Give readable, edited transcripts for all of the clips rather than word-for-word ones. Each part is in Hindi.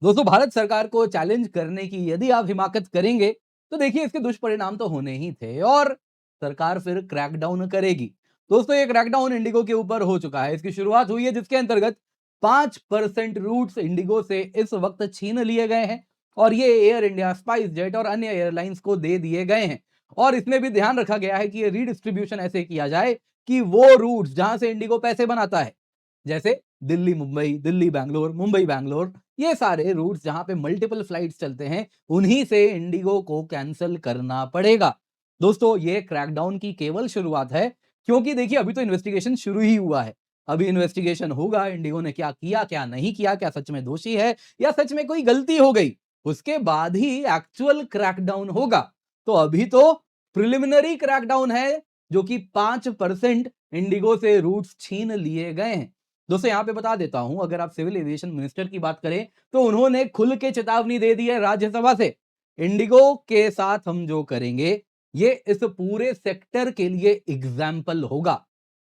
दोस्तों, भारत सरकार को चैलेंज करने की यदि आप हिमाकत करेंगे, तो देखिए इसके दुष्परिणाम तो होने ही थे और सरकार फिर क्रैकडाउन करेगी। दोस्तों, ये क्रैकडाउन इंडिगो के ऊपर हो चुका है। इसकी शुरुआत हुई है जिसके अंतर्गत 5% रूट्स इंडिगो से इस वक्त छीन लिए गए हैं और ये एयर इंडिया, स्पाइस जेट और अन्य एयरलाइंस को दे दिए गए हैं। और इसमें भी ध्यान रखा गया है कि ये रीडिस्ट्रीब्यूशन ऐसे किया जाए कि वो रूट्स जहां से इंडिगो पैसे बनाता है, जैसे दिल्ली मुंबई, दिल्ली बैंगलोर, मुंबई बैंगलोर, ये सारे रूट्स जहां पे मल्टीपल फ्लाइट्स चलते हैं, उन्हीं से इंडिगो को कैंसिल करना पड़ेगा। दोस्तों, ये क्रैकडाउन की केवल शुरुआत है, क्योंकि देखिए अभी तो इन्वेस्टिगेशन शुरू ही हुआ है। अभी इन्वेस्टिगेशन होगा, इंडिगो ने क्या किया, क्या नहीं किया, क्या सच में दोषी है या सच में कोई गलती हो गई, उसके बाद ही एक्चुअल क्रैकडाउन होगा। तो अभी तो प्रिलिमिनरी क्रैकडाउन है, जो कि 5% इंडिगो से रूट्स छीन लिए गए हैं। दोस्तों, यहां पे बता देता हूं, अगर आप सिविल एविएशन मिनिस्टर की बात करें, तो उन्होंने खुल के चेतावनी दे दी है राज्यसभा से। इंडिगो के साथ हम जो करेंगे, ये इस पूरे सेक्टर के लिए एग्जाम्पल होगा।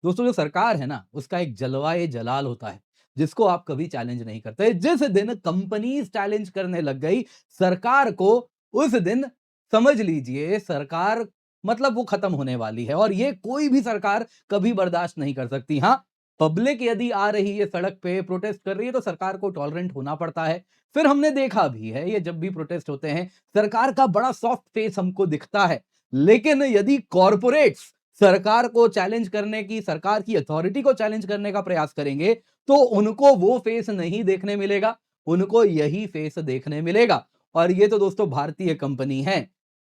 दोस्तों, जो सरकार है ना, उसका एक जलवाए जलाल होता है, जिसको आप कभी चैलेंज नहीं करते। जिस दिन कंपनीज चैलेंज करने लग गई सरकार को, उस दिन समझ लीजिए सरकार मतलब वो खत्म होने वाली है और ये कोई भी सरकार कभी बर्दाश्त नहीं कर सकती। हाँ, पब्लिक यदि आ रही है सड़क पे, प्रोटेस्ट कर रही है, तो सरकार को टॉलरेंट होना पड़ता है। फिर हमने देखा भी है, ये जब भी प्रोटेस्ट होते हैं, सरकार का बड़ा सॉफ्ट फेस हमको दिखता है। लेकिन यदि कॉरपोरेट्स सरकार को चैलेंज करने की, सरकार की अथॉरिटी को चैलेंज करने का प्रयास करेंगे, तो उनको वो फेस नहीं देखने मिलेगा, उनको यही फेस देखने मिलेगा। और ये तो दोस्तों भारतीय कंपनी है।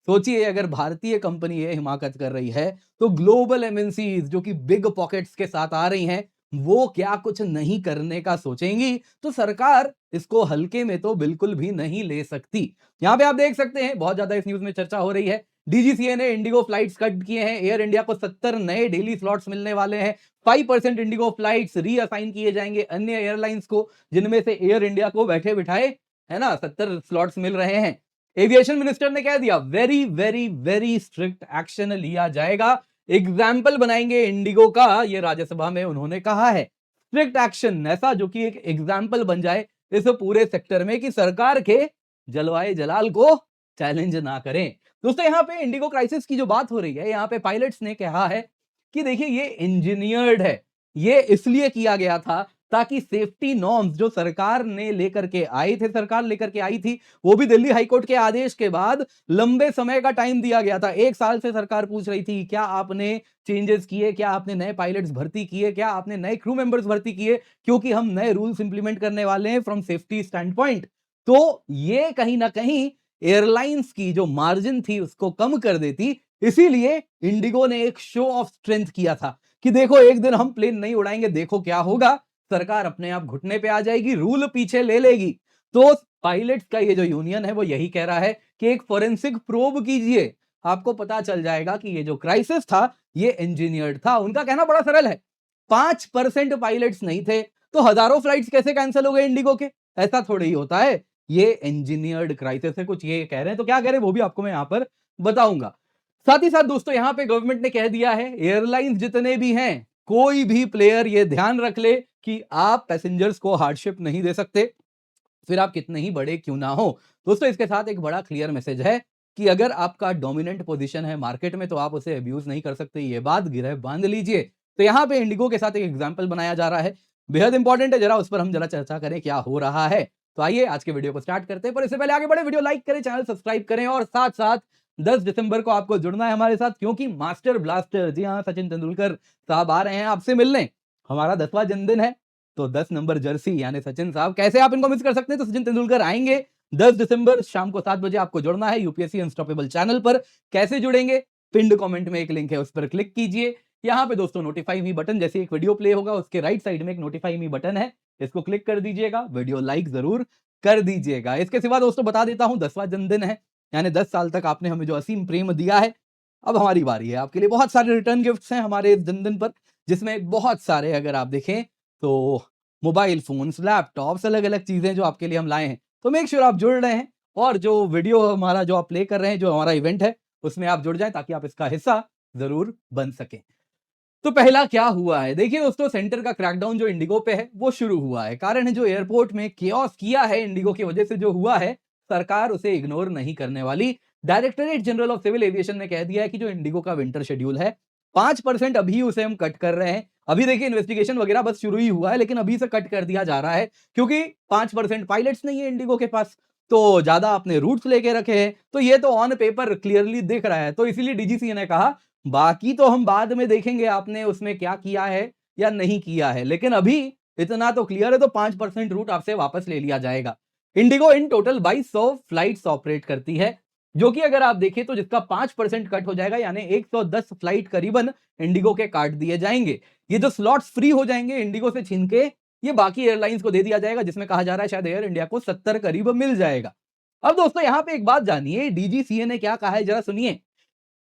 सोचिए, अगर भारतीय कंपनी ये हिमाकत कर रही है, तो ग्लोबल एमएनसीज जो कि बिग पॉकेट्स के साथ आ रही हैं, वो क्या कुछ नहीं करने का सोचेंगी? तो सरकार इसको हल्के में तो बिल्कुल भी नहीं ले सकती। यहां पे आप देख सकते हैं, बहुत ज्यादा इस न्यूज में चर्चा हो रही है। डीजीसीए ने इंडिगो फ्लाइट्स कट किए हैं। एयर इंडिया को 70 नए डेली स्लॉट्स मिलने वाले हैं। 5% इंडिगो फ्लाइट्स रीअसाइन किए जाएंगे अन्य एयरलाइंस को, जिनमें से एयर इंडिया को बैठे बिठाए, है ना, 70 स्लॉट्स मिल रहे हैं। एविएशन मिनिस्टर ने कह दिया, very very very strict action लिया जाएगा, एग्जाम्पल बनाएंगे इंडिगो का, ये राज्यसभा में उन्होंने कहा है। स्ट्रिक्ट एक्शन, ऐसा जो कि एक एग्जाम्पल बन जाए इस पूरे सेक्टर में, कि सरकार के जलवाए जलाल को चैलेंज ना करें। दोस्तों, यहां पे इंडिगो क्राइसिस की जो बात हो रही है, यहां पे पायलट्स ने कहा है कि देखिए ये इंजीनियर्ड है, ये इसलिए किया गया था ताकि सेफ्टी नॉर्म्स जो सरकार ने लेकर के आई थे, सरकार लेकर के आई थी, वो भी दिल्ली हाईकोर्ट के आदेश के बाद लंबे समय का टाइम दिया गया था। 1 साल से सरकार पूछ रही थी, क्या आपने चेंजेस किए, क्या आपने नए पायलट्स भर्ती किए, क्या आपने नए क्रू मेंबर्स भर्ती किए, क्योंकि हम नए रूल्स इंप्लीमेंट करने वाले हैं फ्रॉम सेफ्टी स्टैंड पॉइंट। तो ये कहीं ना कहीं एयरलाइंस की जो मार्जिन थी उसको कम कर देती। इसीलिए इंडिगो ने एक शो ऑफ स्ट्रेंथ किया था कि देखो, एक दिन हम प्लेन नहीं उड़ाएंगे, देखो क्या होगा, सरकार अपने आप घुटने पे आ जाएगी, रूल पीछे ले लेगी। तो पायलट्स का ये जो यूनियन है, वो यही कह रहा है कि एक फोरेंसिक प्रोब कीजिए, आपको पता चल जाएगा कि ये जो क्राइसिस था, ये इंजीनियर्ड था। उनका कहना बड़ा सरल है, 5% पायलट्स नहीं थे, तो हजारों फ्लाइट्स कैसे कैंसिल हो गए इंडिगो के? ऐसा थोड़ी ही होता है, ये इंजीनियर्ड क्राइसिस है, कुछ ये कह रहे हैं। तो क्या कह रहे हैं वो भी आपको मैं यहां पर बताऊंगा। साथ ही साथ दोस्तों, यहां पे गवर्नमेंट ने कह दिया है, एयरलाइंस जितने भी हैं, कोई भी प्लेयर ये ध्यान रख ले कि आप पैसेंजर्स को हार्डशिप नहीं दे सकते, फिर आप कितने ही बड़े क्यों ना हो। दोस्तों, इसके साथ एक बड़ा क्लियर मैसेज है कि अगर आपका डोमिनेंट पोजीशन है मार्केट में, तो आप उसे अब्यूज नहीं कर सकते। ये बात गिरह बांध लीजिए। तो यहां पे इंडिगो के साथ एक एग्जांपल बनाया जा रहा है, बेहद इंपॉर्टेंट है, जरा उस पर हम जरा चर्चा करें क्या हो रहा है। तो आइए आज के वीडियो को स्टार्ट करते हैं, पर इससे पहले आगे बढ़े, वीडियो लाइक करें, चैनल सब्सक्राइब करें और साथ साथ 10 दिसंबर को आपको जुड़ना है हमारे साथ, क्योंकि मास्टर ब्लास्टर, जी हाँ, सचिन तेंदुलकर साहब आ रहे हैं आपसे मिलने। हमारा 10वां जन्मदिन है, तो 10 नंबर जर्सी यानी सचिन साहब, कैसे आप इनको मिस कर सकते हैं? तो सचिन तेंदुलकर आएंगे 10 दिसंबर शाम को 7 बजे, आपको जुड़ना है यूपीएससी अनस्टॉपेबल चैनल पर। कैसे जुड़ेंगे? पिंड कमेंट में एक लिंक है, उस पर क्लिक कीजिए। यहां पे दोस्तों नोटिफाई मी बटन, जैसे एक वीडियो प्ले होगा उसके राइट साइड में एक नोटिफाई मी बटन है, इसको क्लिक कर दीजिएगा, वीडियो लाइक जरूर कर दीजिएगा। इसके सिवा दोस्तों बता देता हूं, 10वां जन्मदिन है, यानी 10 साल तक आपने हमें जो असीम प्रेम दिया है, अब हमारी बारी है। आपके लिए बहुत सारे रिटर्न गिफ्ट्स हैं हमारे इस जन्मदिन पर, जिसमें बहुत सारे, अगर आप देखें तो मोबाइल फोन्स, लैपटॉप्स, अलग-अलग चीजें जो आपके लिए हम लाए हैं। तो मेक श्योर आप जुड़ रहे हैं और जो वीडियो हमारा जो आप प्ले कर रहे हैं, जो हमारा इवेंट है, उसमें आप जुड़ जाएं ताकि आप इसका हिस्सा जरूर बन सकें। तो पहला क्या हुआ है, देखिए दोस्तों, सेंटर का क्रैकडाउन जो इंडिगो पे है वो शुरू हुआ है। कारण है जो एयरपोर्ट में केओस किया है इंडिगो की वजह से जो हुआ है, सरकार उसे इग्नोर नहीं करने वाली। Directorate general of civil aviation ने कह दिया है कि जो इंडिगो का विंटर शेड्यूल है 5% अभी उसे हम कट कर रहे हैं। अभी देखिए इन्वेस्टिगेशन वगैरह बस शुरू ही हुआ है, लेकिन अभी से कट कर दिया जा रहा है क्योंकि 5% पायलट्स नहीं है इंडिगो के पास, तो ज्यादा अपने रूट्स लेके रखे हैं। तो ये तो ऑन पेपर क्लियरली दिख रहा है। तो इसीलिए डीजीसीए ने कहा बाकी तो हम बाद में देखेंगे आपने उसमें क्या किया है या नहीं किया है, लेकिन अभी इतना तो क्लियर है, तो 5% रूट आपसे वापस ले लिया जाएगा। Indigo in total 2200 flights operate करती है, जो कि अगर आप देखें तो जिसका 5% कट हो जाएगा यानी 110 फ्लाइट करीबन इंडिगो के काट दिए जाएंगे। ये जो स्लॉट्स फ्री हो जाएंगे इंडिगो से छीन के ये बाकी एयरलाइंस को दे दिया जाएगा, जिसमें कहा जा रहा है शायद एयर इंडिया को 70 करीब मिल जाएगा। अब दोस्तों यहां पे एक बात जानिए, डीजीसीए ने क्या कहा है जरा सुनिए।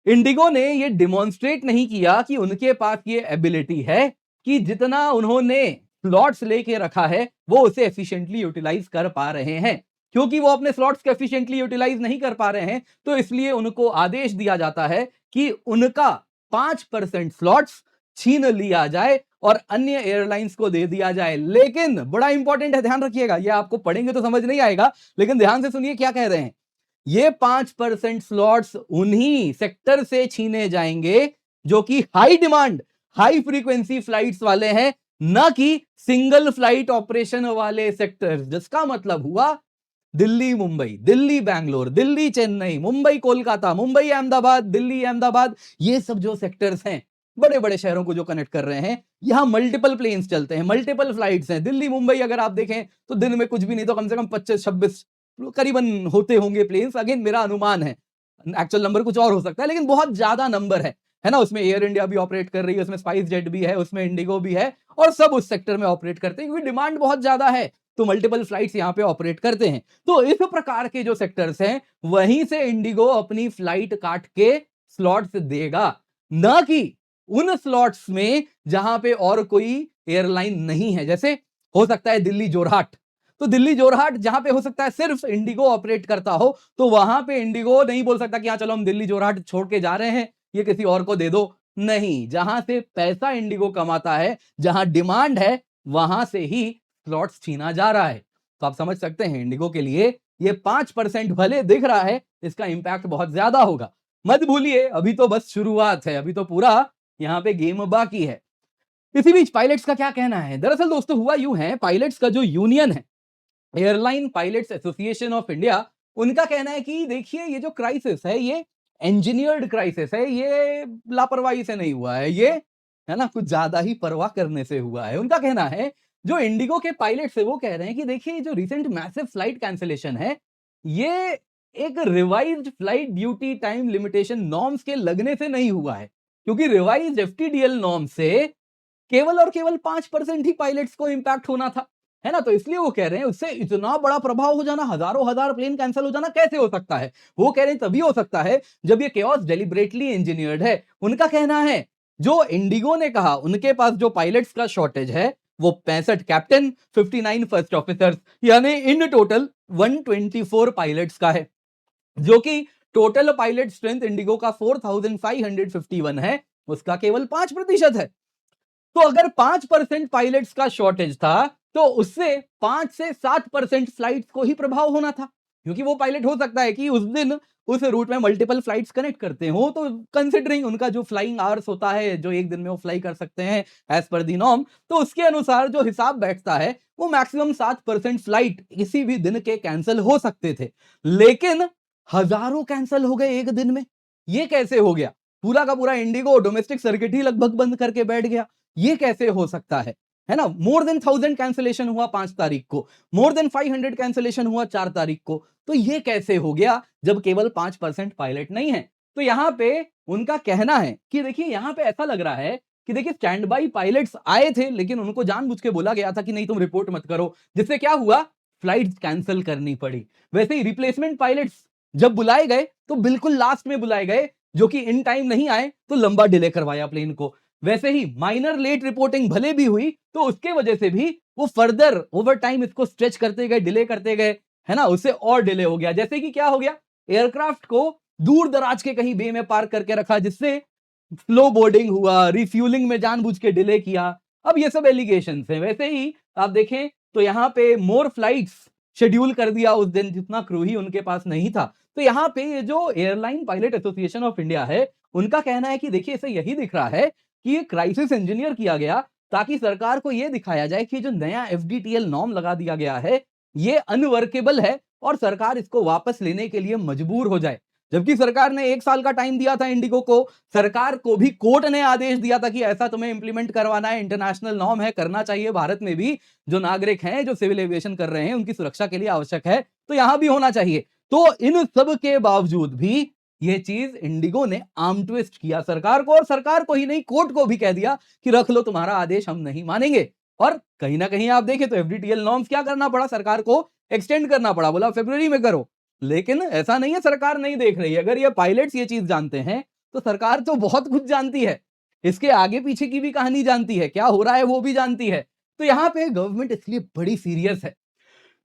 इंडिगो ने ये डिमॉन्स्ट्रेट नहीं किया कि उनके पास ये एबिलिटी है कि जितना उन्होंने स्लॉट्स लेके रखा है वो उसे एफिशिएंटली यूटिलाइज कर पा रहे हैं। क्योंकि वो अपने स्लॉट्स को एफिशिएंटली यूटिलाइज नहीं कर पा रहे हैं, तो इसलिए उनको आदेश दिया जाता है कि उनका 5% स्लॉट्स छीन लिया जाए और अन्य एयरलाइंस को दे दिया जाए। लेकिन बड़ा इंपॉर्टेंट है, ध्यान रखिएगा, ये आपको पढ़ेंगे तो समझ नहीं आएगा, लेकिन ध्यान से सुनिए क्या कह रहे हैं। ये 5% स्लॉट्स उन्हीं सेक्टर से छीने जाएंगे जो कि high demand high frequency flights वाले हैं, ना कि सिंगल फ्लाइट ऑपरेशन वाले सेक्टर्स। जिसका मतलब हुआ दिल्ली मुंबई, दिल्ली बैंगलोर, दिल्ली चेन्नई, मुंबई कोलकाता, मुंबई अहमदाबाद, दिल्ली अहमदाबाद, ये सब जो सेक्टर्स हैं बड़े बड़े शहरों को जो कनेक्ट कर रहे हैं, यहां मल्टीपल प्लेन्स चलते हैं, मल्टीपल फ्लाइट्स हैं। दिल्ली मुंबई अगर आप देखें तो दिन में कुछ भी नहीं तो कम से कम 25-26 करीबन होते होंगे प्लेन्स। अगेन मेरा अनुमान है, एक्चुअल नंबर कुछ और हो सकता है, लेकिन बहुत ज्यादा नंबर है ना। उसमें एयर इंडिया भी ऑपरेट कर रही है, उसमें स्पाइस जेट भी है, उसमें इंडिगो भी है, और सब उस सेक्टर में ऑपरेट करते हैं क्योंकि डिमांड बहुत ज्यादा है, तो मल्टीपल फ्लाइट्स यहां पे ऑपरेट करते हैं। तो इस प्रकार के जो सेक्टर्स हैं वहीं से इंडिगो अपनी फ्लाइट काट के स्लॉट्स देगा, ना कि उन स्लॉट्स में जहां पे और कोई एयरलाइन नहीं है। जैसे हो सकता है दिल्ली जोरहाट, तो दिल्ली जोरहाट जहां पे हो सकता है सिर्फ इंडिगो ऑपरेट करता हो, तो वहां पे इंडिगो नहीं बोल सकता कि हाँ चलो हम दिल्ली जोरहाट छोड़ के जा रहे हैं, ये किसी और को दे दो। नहीं, जहां से पैसा इंडिगो कमाता है, जहां डिमांड है, वहां से ही स्लॉट्स छीना जा रहा है। तो आप समझ सकते हैं इंडिगो के लिए ये 5% भले दिख रहा है, इसका इंपैक्ट बहुत ज्यादा होगा। मत भूलिए अभी तो बस शुरुआत है, अभी तो पूरा यहां पे गेम बाकी है। इसी बीच पायलट्स का क्या कहना है। दरअसल दोस्तों हुआ यूं है, पायलट्स का जो यूनियन है airline pilots association of India, उनका कहना है कि देखिए ये जो क्राइसिस है ये इंजीनियर्ड क्राइसिस है, ये लापरवाही से नहीं हुआ है, ये है ना कुछ ज्यादा ही परवाह करने से हुआ है। उनका कहना है जो इंडिगो के पायलट्स है वो कह रहे हैं कि देखिए जो रिसेंट मैसिव फ्लाइट कैंसिलेशन है ये एक revised flight duty time limitation norms के लगने से नहीं हुआ है, क्योंकि रिवाइज्ड एफटीडीएल नॉर्म से केवल और केवल 5% ही पायलट्स को इंपैक्ट होना था, है ना। तो इसलिए वो कह रहे हैं उससे इतना बड़ा प्रभाव हो जाना, हजारों हजार प्लेन कैंसिल हो जाना कैसे हो सकता है। वो कह रहे हैं तभी हो सकता है जब ये केओस डेलिबरेटली इंजीनियर्ड है। उनका कहना है जो इंडिगो ने कहा उनके पास जो पायलट्स का शॉर्टेज है वो 65 कैप्टन, 59 फर्स्ट ऑफिसर्स, यानी इन टोटल 124 पायलट्स का है, जो कि टोटल पायलट स्ट्रेंथ इंडिगो का 4551 है, उसका केवल 5% है। तो अगर 5% पायलट्स का शॉर्टेज था तो उससे 5 से 7% फ्लाइट्स को ही प्रभाव होना था, क्योंकि वो पायलट हो सकता है कि उस दिन उस रूट में मल्टीपल फ्लाइट्स कनेक्ट करते हो, तो कंसिडरिंग उनका जो फ्लाइंग आवर्स होता है जो एक दिन में वो फ्लाई कर सकते हैं एज पर दी नॉर्म, तो उसके अनुसार जो हिसाब बैठता है वो मैक्सिमम 7% फ्लाइट किसी भी दिन के कैंसिल हो सकते थे। लेकिन हजारों कैंसिल हो गए एक दिन में, ये कैसे हो गया। पूरा का पूरा इंडिगो डोमेस्टिक सर्किट ही लगभग बंद करके बैठ गया, ये कैसे हो सकता है ना। मोर देन 1000 कैंसिलेशन हुआ 5 तारीख को, मोर देन 500 कैंसिलेशन हुआ 4 तारीख को, तो ये कैसे हो गया जब केवल 5% पायलट नहीं है। तो यहां पे उनका कहना है कि देखिए यहां पे ऐसा लग रहा है कि देखिए स्टैंड बाई पायलट्स आए थे, लेकिन उनको जानबूझ के बोला गया था कि नहीं तुम रिपोर्ट मत करो, जिससे क्या हुआ फ्लाइट्स कैंसिल करनी पड़ी। वैसे ही रिप्लेसमेंट पायलट्स जब बुलाए गए तो बिल्कुल लास्ट में बुलाए गए, जो कि इन टाइम नहीं आए तो लंबा डिले करवाया प्लेन को। वैसे ही माइनर लेट रिपोर्टिंग भले भी हुई तो उसके वजह से भी वो फर्दर ओवर टाइम इसको स्ट्रेच करते गए, डिले करते गए, है ना, उससे और डिले हो गया। जैसे कि क्या हो गया, एयरक्राफ्ट को दूर दराज के कहीं बे में पार्क करके रखा, जिससे स्लो बोर्डिंग हुआ, रिफ्यूलिंग में जानबूझ के डिले किया। अब ये सब एलिगेशंस हैं। वैसे ही आप देखें तो यहाँ पे मोर फ्लाइट्स शेड्यूल कर दिया उस दिन, जितना क्रू ही उनके पास नहीं था। तो यहाँ पे ये जो airline pilot association of India है, उनका कहना है कि देखिए इसे यही दिख रहा है कि ये क्राइसिस इंजीनियर किया गया ताकि सरकार को ये दिखाया जाए कि जो नया एफडीटीएल नॉर्म लगा दिया गया है, ये अनवर्केबल है और सरकार इसको वापस लेने के लिए मजबूर हो जाए। जबकि सरकार ने 1 साल का टाइम दिया था इंडिगो को, सरकार को भी कोर्ट ने आदेश दिया था कि ऐसा तुम्हें इंप्लीमेंट करवाना है, इंटरनेशनल नॉर्म है, करना चाहिए। भारत में भी जो नागरिक हैं, जो सिविल एविएशन कर रहे हैं, उनकी सुरक्षा के लिए आवश्यक है, तो यहां भी होना चाहिए। तो इन सब के बावजूद भी ये चीज इंडिगो ने आर्म ट्विस्ट किया सरकार को, और सरकार को ही नहीं, कोर्ट को भी कह दिया कि रख लो तुम्हारा आदेश, हम नहीं मानेंगे। और कहीं ना कहीं आप देखें तो एफडीटीएल नॉर्म्स क्या करना पड़ा सरकार को, एक्सटेंड करना पड़ा, बोला फरवरी में करो। लेकिन ऐसा नहीं है सरकार नहीं देख रही है। अगर ये पायलट्स ये चीज जानते हैं तो सरकार तो बहुत कुछ जानती है, इसके आगे पीछे की भी कहानी जानती है, क्या हो रहा है वो भी जानती है। तो यहां पे गवर्नमेंट इसलिए बड़ी सीरियस है।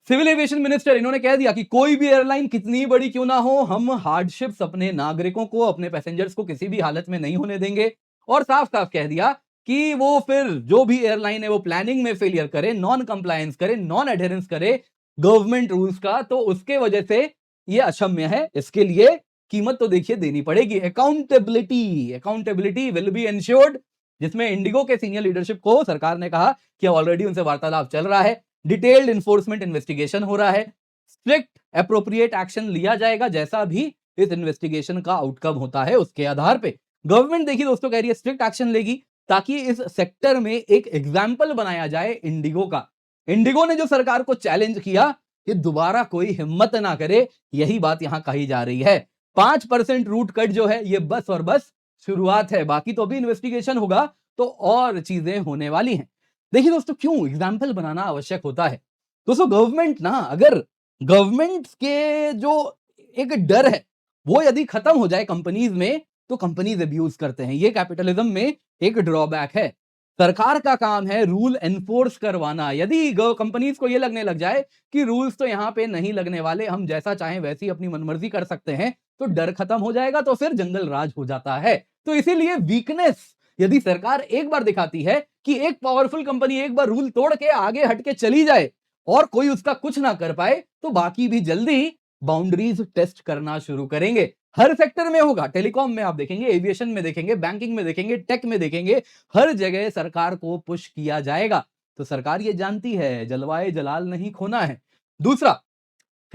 सिविल एविएशन मिनिस्टर इन्होंने कह दिया कि कोई भी एयरलाइन कितनी बड़ी क्यों ना हो, हम हार्डशिप्स अपने नागरिकों को, अपने पैसेंजर्स को किसी भी हालत में नहीं होने देंगे। और साफ साफ कह दिया कि वो फिर जो भी एयरलाइन है वो प्लानिंग में फेलियर करे, नॉन कंप्लायंस करे, नॉन एडहेरेंस करे गवर्नमेंट रूल्स का, तो उसके वजह से ये अक्षम्य है। इसके लिए कीमत तो देखिए देनी पड़ेगी। Accountability accountability will be ensured, जिसमें इंडिगो के सीनियर लीडरशिप को सरकार ने कहा कि ऑलरेडी उनसे वार्तालाप चल रहा है, डिटेल्ड इन्फोर्समेंट इन्वेस्टिगेशन हो रहा है, स्ट्रिक्ट एप्रोप्रिएट एक्शन लिया जाएगा जैसा भी इस इन्वेस्टिगेशन का आउटकम होता है उसके आधार पे। गवर्नमेंट देखिए दोस्तों कह रही है स्ट्रिक्ट एक्शन लेगी ताकि इस सेक्टर में एक एग्जाम्पल बनाया जाए इंडिगो का। इंडिगो ने जो सरकार को चैलेंज किया कि दोबारा कोई हिम्मत ना करे, यही बात यहां कही जा रही है। 5% रूट कट जो है ये बस और बस शुरुआत है, बाकी तो अभी इन्वेस्टिगेशन होगा तो और चीजें होने वाली हैं। देखिए दोस्तों क्यों एग्जाम्पल बनाना आवश्यक होता है। दोस्तों गवर्नमेंट ना, अगर गवर्नमेंट के जो एक डर है वो यदि खत्म हो जाए कंपनीज में, तो कंपनीज अब्यूज करते हैं। ये कैपिटलिज्म में एक ड्रॉबैक है। सरकार का काम है रूल एनफोर्स करवाना। यदि कंपनीज को ये लगने लग जाए कि रूल्स तो यहां पे नहीं लगने वाले, हम जैसा चाहें वैसी अपनी मनमर्जी कर सकते हैं, तो डर खत्म हो जाएगा, तो फिर जंगल राज हो जाता है। तो इसीलिए वीकनेस यदि सरकार एक बार दिखाती है कि एक पावरफुल कंपनी एक बार रूल तोड़ के आगे हट के चली जाए और कोई उसका कुछ ना कर पाए, तो बाकी भी जल्दी बाउंड्रीज टेस्ट करना शुरू करेंगे। हर सेक्टर में होगा, टेलीकॉम में आप देखेंगे, एविएशन में देखेंगे, बैंकिंग में देखेंगे, टेक में देखेंगे, हर जगह सरकार को पुश किया जाएगा। तो सरकार ये जानती है जलवाए जलाल नहीं खोना है। दूसरा,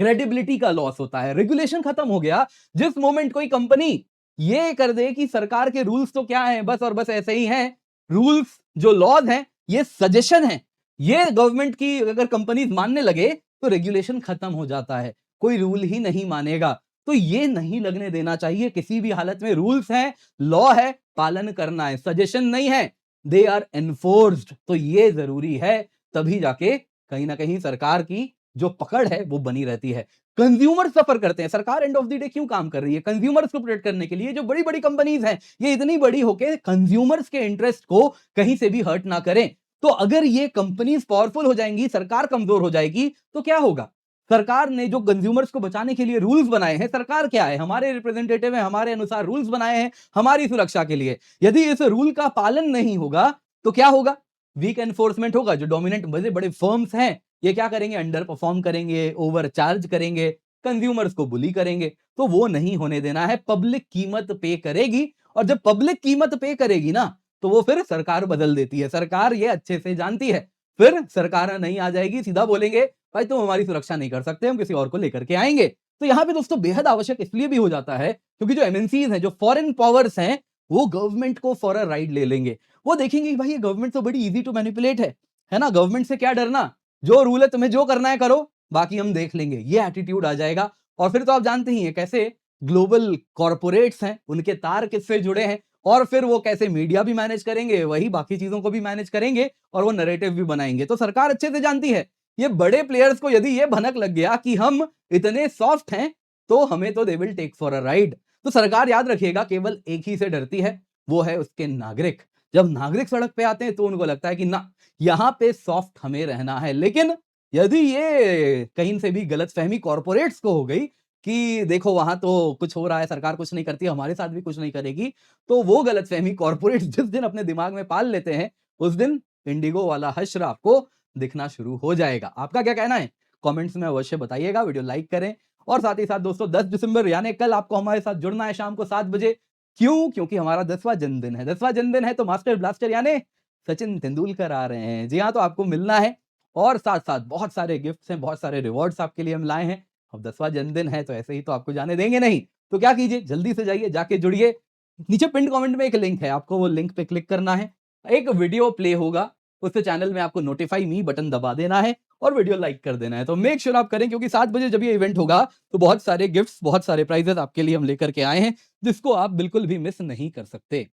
क्रेडिबिलिटी का लॉस होता है। रेगुलेशन खत्म हो गया, जिस मोमेंट कोई कंपनी ये कर दे कि सरकार के रूल्स तो क्या हैं, बस और बस ऐसे ही हैं, रूल्स जो लॉज हैं ये सजेशन है, ये गवर्नमेंट की अगर कंपनीज मानने लगे तो रेगुलेशन खत्म हो जाता है, कोई रूल ही नहीं मानेगा। तो ये नहीं लगने देना चाहिए किसी भी हालत में। रूल्स हैं, लॉ है, पालन करना है, सजेशन नहीं है, दे आर एनफोर्स्ड। तो ये जरूरी है, तभी जाके कहीं ना कहीं सरकार की जो पकड़ है वो बनी रहती है। कंज्यूमर सफर करते हैं। सरकार एंड ऑफ द डे क्यों काम कर रही है? कंज्यूमर्स को प्रोटेक्ट करने के लिए। जो बड़ी बड़ी कंपनीज हैं ये इतनी बड़ी होके कंज्यूमर्स के इंटरेस्ट को कहीं से भी हर्ट ना करें। तो अगर ये कंपनीज पावरफुल हो जाएंगी, सरकार कमजोर हो जाएगी, तो क्या होगा? सरकार ने जो कंज्यूमर्स को बचाने के लिए रूल्स बनाए हैं, सरकार क्या है? हमारे रिप्रेजेंटेटिव है, हमारे अनुसार रूल्स बनाए हैं हमारी सुरक्षा के लिए। यदि इस रूल का पालन नहीं होगा तो क्या होगा? वीक एनफोर्समेंट होगा। जो डोमिनेंट बड़े बड़े फर्म्स हैं ये क्या करेंगे? अंडर परफॉर्म करेंगे, ओवर चार्ज करेंगे, कंज्यूमर्स को बुली करेंगे। तो वो नहीं होने देना है। पब्लिक कीमत पे करेगी, और जब पब्लिक कीमत पे करेगी ना, तो वो फिर सरकार बदल देती है। सरकार ये अच्छे से जानती है। फिर सरकार नहीं आ जाएगी, सीधा बोलेंगे भाई तुम हमारी सुरक्षा नहीं कर सकते, हम किसी और को लेकर के आएंगे। तो यहां पे दोस्तों बेहद आवश्यक इसलिए भी हो जाता है क्योंकि जो एमएनसीज हैं, जो फॉरेन पावर्स हैं, वो गवर्नमेंट को फॉर अ राइड ले लेंगे। वो देखेंगे कि भाई ये गवर्नमेंट तो बड़ी इजी टू मैनिपुलेट है ना, गवर्नमेंट से क्या डरना, जो रूल है तुम्हें जो करना है करो, बाकी हम देख लेंगे। ये एटीट्यूड आ जाएगा। और फिर तो आप जानते ही हैं कैसे ग्लोबल कॉर्पोरेट्स हैं, उनके तार किससे जुड़े हैं, और फिर वो कैसे मीडिया भी मैनेज करेंगे, वही बाकी चीजों को भी मैनेज करेंगे और वो नैरेटिव भी बनाएंगे। तो सरकार अच्छे से जानती है ये बड़े प्लेयर्स को यदि ये भनक लग गया कि हम इतने सॉफ्ट हैं, तो हमें तो they will take for a ride. तो सरकार याद रखिएगा केवल एक ही से डरती है, वो है उसके नागरिक। जब नागरिक सड़क पे आते हैं तो उनको लगता है कि ना, यहां पे सॉफ्ट हमें रहना है। लेकिन यदि ये कहीं से भी गलतफहमी कॉर्पोरेट्स को हो गई कि देखो वहाँ तो कुछ हो रहा है, सरकार कुछ नहीं करती, हमारे साथ भी कुछ नहीं करेगी। तो वो गलतफ़हमी कॉर्पोरेट्स जिस दिन अपने दिमाग में पाल लेते हैं, उस दिन इंडिगो वाला हश्र आपको दिखना शुरू हो जाएगा। आपका क्या कहना है? कमेंट्स में अवश्य बताइएगा, वीडियो लाइक करें और साथ ही साथ दोस्तों 10 दिसंबर यानी कल आपको हमारे साथ जुड़ना है शाम को 7 बजे। क्यों? क्योंकि हमारा 10वां जन्मदिन है। 10वां जन्मदिन है तो मास्टर ब्लास्टर यानी सचिन तेंदुलकर आ रहे हैं। जी हाँ, तो आपको मिलना है और साथ-साथ बहुत सारे गिफ्ट्स हैं, बहुत सारे रिवॉर्ड्स आपके लिए हम लाए हैं। अब 10वां जन्मदिन है तो ऐसे ही तो आपको जाने देंगे नहीं। तो क्या कीजिए जल्दी से जाइए, जाके जुड़िए। नीचे पिन्ड कमेंट में एक लिंक है, आपको वो लिंक पे क्लिक करना है। एक वीडियो प्ले होगा, उस चैनल में आपको नोटिफाई मी बटन दबा देना है और वीडियो लाइक कर देना है। तो मेक श्योर आप करें क्योंकि 7 बजे जब ये इवेंट होगा, तो बहुत सारे गिफ्ट्स, बहुत सारे प्राइज़ेज़ आपके लिए हम लेकर के आए हैं, जिसको आप बिल्कुल भी मिस नहीं कर सकते।